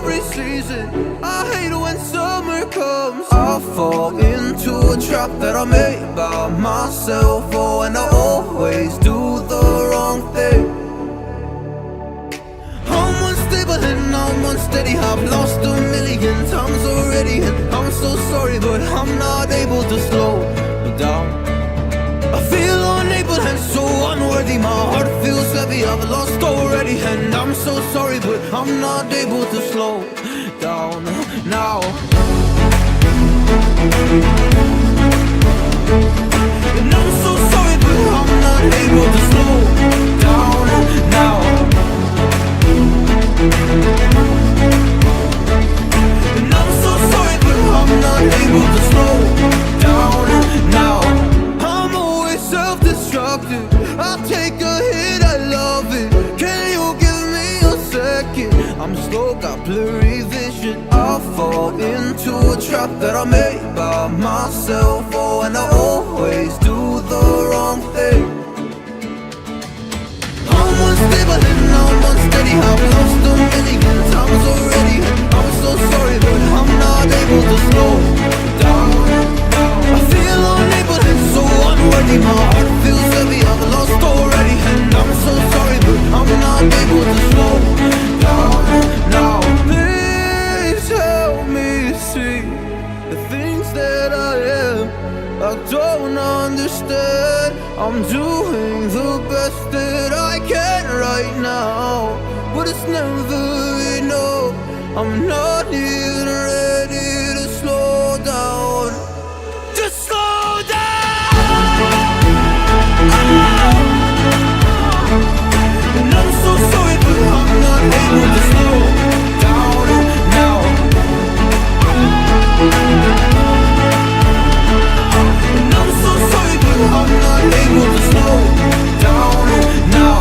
every season. I hate when summer comes. I fall into a trap that I made by myself. Oh, and I always do the wrong thing. I'm unstable and I'm unsteady. I've lost a million times already, and I'm so sorry, but I'm not able to slow down. I feel unable and so unworthy. My heart feels heavy, I've lost already, and I'm so sorry, but I'm not able to slow down now. And I'm so sorry, but I'm not able to slow down now. And I'm so sorry, but I'm not able to slow down now. I'm always self-destructive. I take a hit, I love it. Can you give me a second? I'm slow, got blurry vision. I fall into a trap that I made by myself. Oh, and I always do the wrong thing. I'm unstable and I'm unsteady. I've lost a million times already. I'm so sorry, but I'm not able to slow down. I feel unable and so unworthy. My heart feels heavy, I've lost already, and I'm so sorry, but I'm not able to slow down now. Please help me see the things that I am. I don't understand. I'm doing the best that I can right now, but it's never enough. I'm not even ready to slow down. Just slow down. And I'm so sorry, but I'm not able to slow down now. And I'm so sorry, but I'm not able to slow down now.